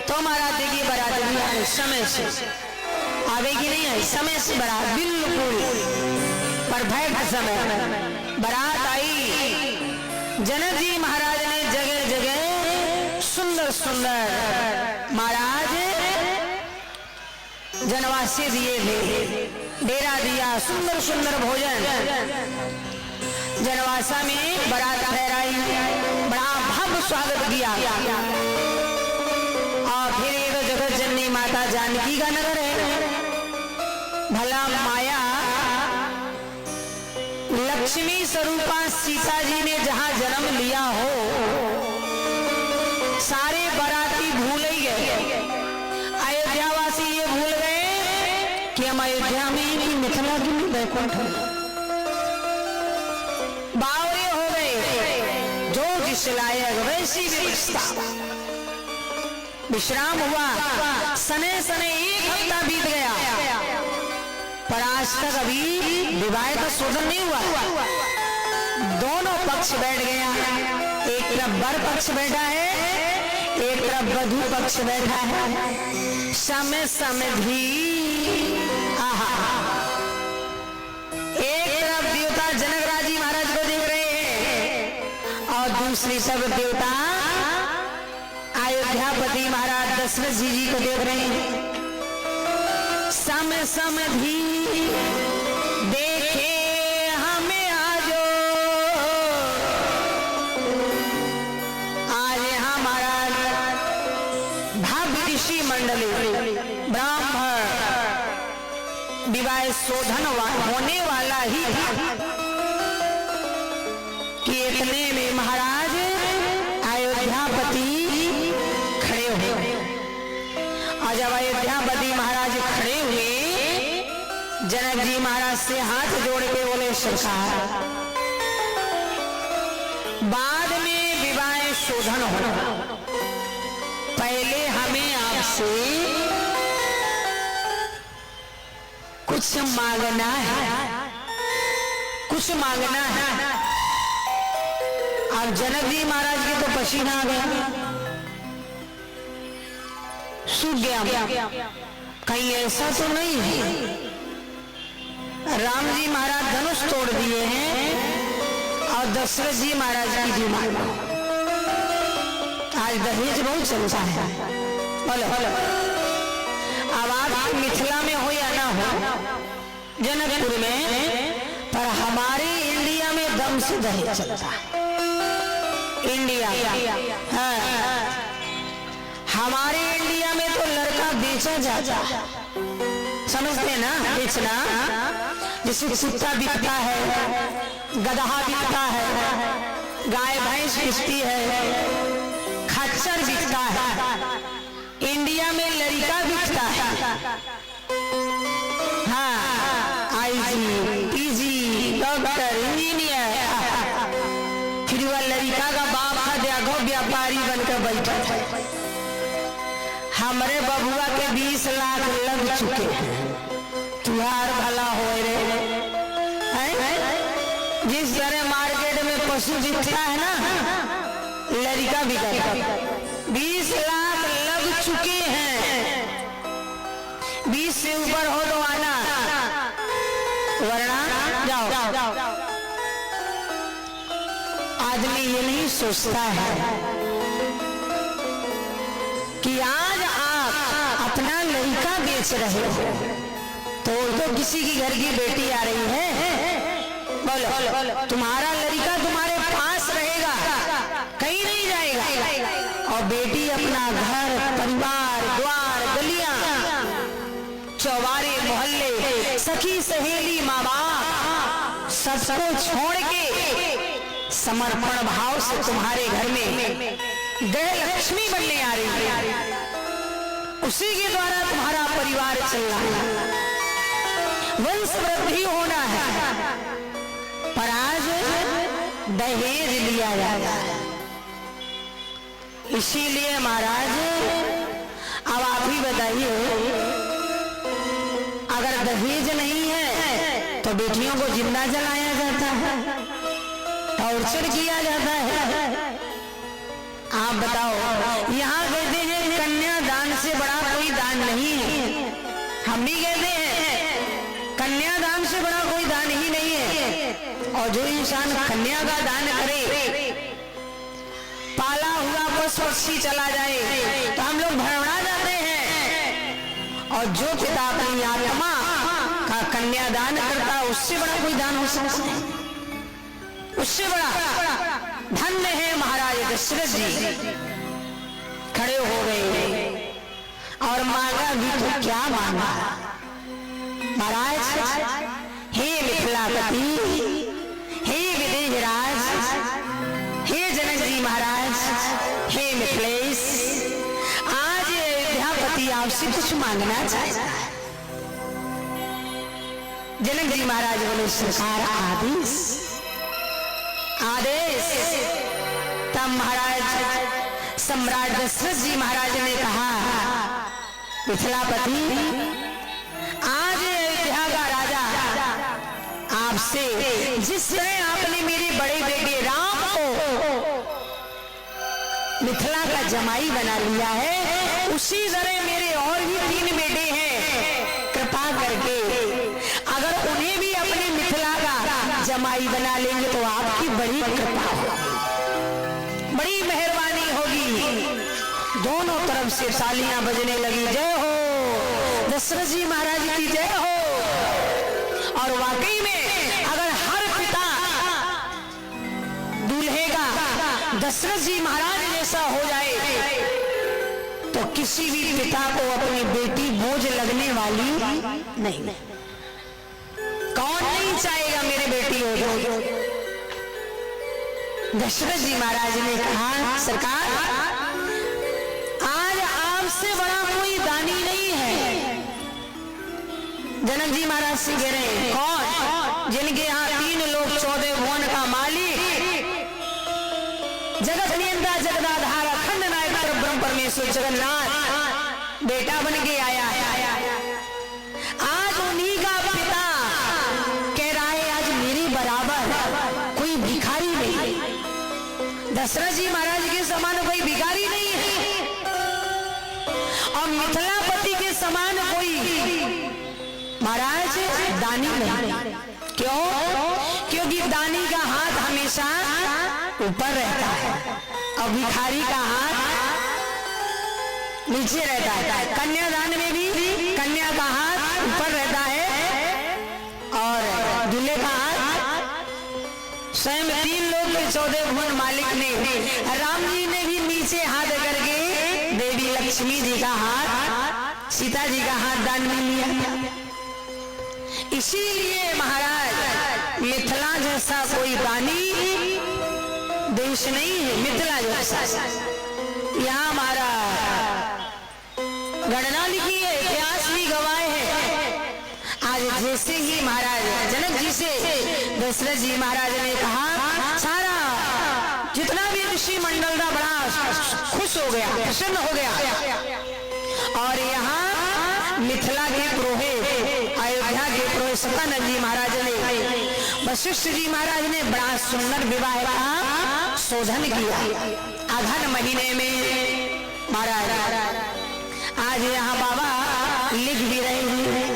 तो महाराज देखिए बारात भी आए समय से, आवेगी नहीं आई, समय से बारात बिल्कुल परफेक्ट समय बारात आई। जनक जी महाराज ने जगह जगह सुंदर सुंदर महाराज जनवासी दिए थे, डेरा दिया, सुंदर सुंदर भोजन जनवासा में बारात ठहराई, बड़ा भव्य स्वागत किया। और फिर एक जगत जननी माता जानकी का नगर है, भला माया लक्ष्मी स्वरूपा सीता जी ने जहां जन्म लिया हो, सारे बाराती भूल ही गए, अयोध्यावासी ये भूल गए कि हम अयोध्या में कि मिथिला की बैकुंठ बावरे हो गए। जो जिस लायक वैसी व्यवस्था, विश्राम हुआ, सने सने एक हफ्ता बीत गया, पर आज तक अभी विवाह का शोधन नहीं हुआ। दोनों पक्ष बैठ गया, एक तरफ वर पक्ष बैठा है, एक तरफ वधू पक्ष बैठा है। समय समधी एक तरफ देवता जनक जी महाराज को देख रहे हैं और दूसरी सब देवता अयोध्यापति महाराज दशरथ जी को देख रहे हैं। समय समधी देखे हमें आजो, आज हमारा भव्य ऋषि मंडली ब्राह्मण विवाह शोधन होने वाला ही था कि इतने में महाराज अयोध्यापति खड़े हुए। और जब अयोध्यापति महाराज खड़े हुए, जनक जी महाराज से हाथ जोड़ के बोले सरकार, बाद में विवाह शोधन हो, पहले हमें आपसे कुछ मांगना है, कुछ मांगना है। अब जनक जी महाराज के तो पसीना आ गया, सूख गया, कहीं ऐसा तो नहीं है राम जी महाराज धनुष तोड़ दिए हैं और दशरथ जी महाराज की डिमांड, आज दहेज बहुत चलता है। बोलो बोलो, अब आप मिथिला में हो या ना हो, जनकपुर में, पर हमारे इंडिया में दम से दहेज चलता है। इंडिया हाँ, हमारे इंडिया में तो लड़का बेचा जाता, समझते ना, बेचना, जैसे कुत्ता बिकता है, गधा बिकता है, गाय भैंस बिकती है, खच्चर बिकता है, इंडिया में लड़का बिकता है। हाँ, आईजी, पीजी, डॉक्टर, इंजीनियर, फिर वह लड़का का बाप का देखो व्यापारी बनकर बैठा है। हमारे बबुआ के 20 लाख लग चुके हैं, तुहार भला हो रे। जिस तरह मार्केट में पशु बिकता है ना, लड़का बिकता है। 20 लाख लग चुके हैं, 20 से ऊपर हो तो आना, वरना जाओ। आदमी ये नहीं सोचता है कि आज आप अपना लड़का बेच रहे हो तो किसी की घर की बेटी आ रही है, बोलो तुम्हारा लड़का तुम्हारे पास रहेगा, कहीं नहीं जाएगा, और बेटी अपना घर परिवार द्वार गलियां चौबारे मोहल्ले सखी सहेली माँ बाप सबको छोड़ के समर्पण भाव से तुम्हारे घर में गृह लक्ष्मी बनने आ रही है। उसी के द्वारा तुम्हारा परिवार चल रहा है, वंश वृद्धि होना है, पर आज दहेज लिया जाता है। इसीलिए महाराज अब आप ही बताइए, अगर दहेज नहीं है तो बेटियों को जिंदा जलाया जाता है, टॉर्चर किया जाता है। आप बताओ, यहाँ कहते हैं कन्यादान दान नहीं है। हम भी कहते हैं कन्यादान से बड़ा कोई दान ही नहीं है। और जो इंसान कन्या का दान करे, पाला हुआ पशु पक्षी चला जाए तो हम लोग भरवड़ा जाते हैं। और जो पिता अपनी आत्मा का कन्यादान करता है, उससे बड़ा कोई दान हो सकता है? उससे बड़ा धन्य है महाराज दशरथ जी। खड़े हो गए और मांगा भी तो क्या मांगा महाराज? हे मिथिलापति, हे विदेहराज, हे जनक जी महाराज, हे मिथिलेश, आज अयोध्यापति आपसे कुछ मांगना चाहता है। जनक जी महाराज बोले सरकार आदेश। आदेश। तब महाराज सम्राट दशरथ जी महाराज ने कहा मिथिलापति, आज अयोध्या का राजा आपसे जिस तरह आपने मेरे बड़े बेटे राम को मिथिला का जमाई बना लिया है, उसी तरह मेरे और भी 3 बेटे हैं। कृपा करके अगर उन्हें भी अपने मिथिला का जमाई बना लेंगे तो आपकी बड़ी कृपा होगी, बड़ी मेहरबानी होगी। दोनों तरफ से तालियां बजने लगी। जय हो दशरथ जी महाराज की जय हो। और वाकई में अगर हर पिता दूल्हे का दशरथ जी महाराज जैसा हो जाए तो किसी भी पिता को अपनी बेटी बोझ लगने वाली नहीं। कौन नहीं चाहेगा मेरी बेटी हो जाए? दशरथ जी महाराज ने कहा सरकार, आज आपसे बड़ा कोई दानी नहीं है। जनक जी महाराज से कह रहे हैं कौन? जिनके यहाँ 3 लोग 14 भुवन का मालिक, जगत नियंता जगदाधार अखंड नायक ब्रह्म परमेश्वर जगन्नाथ बेटा बन के आया है। आज उन्हीं का पिता कह रहा है आज मेरे बराबर कोई भिखारी नहीं। दशरथ जी महाराज के समान कोई भिखारी नहीं है और मिथिलापति के समान कोई महाराज दानी नहीं। क्यों? क्योंकि दानी का हाथ हमेशा ऊपर रहता है और भिखारी का हाथ नीचे रहता है। कन्यादान में भी कन्या का हाथ ऊपर रहता है और दूल्हे का हाथ स्वयं 3 लोग के 14 भुवन मालिक ने, राम जी ने भी नीचे हाथ करके देवी लक्ष्मी जी का हाथ, सीता जी का हाथ दान में लिया। इसीलिए महाराज मिथिला जैसा कोई दानी देश नहीं है। मिथिला जैसा यहाँ हमारा गणना लिखी है, इतिहास भी गवाह है। आज जैसे ही महाराज जनक जी से दशरथ जी महाराज ने कहा, सारा जितना भी ऋषि मंडल था बड़ा खुश हो गया, प्रसन्न हो गया। और यहाँ मिथिला के पुरोहित, अयोध्या के पुरोहित सतानंद जी महाराज ने, वशिष्ठ जी महाराज ने बड़ा सुंदर विवाह का शोधन किया। अघन महीने में महाराज आज यहाँ बाबा लिख भी रहे हैं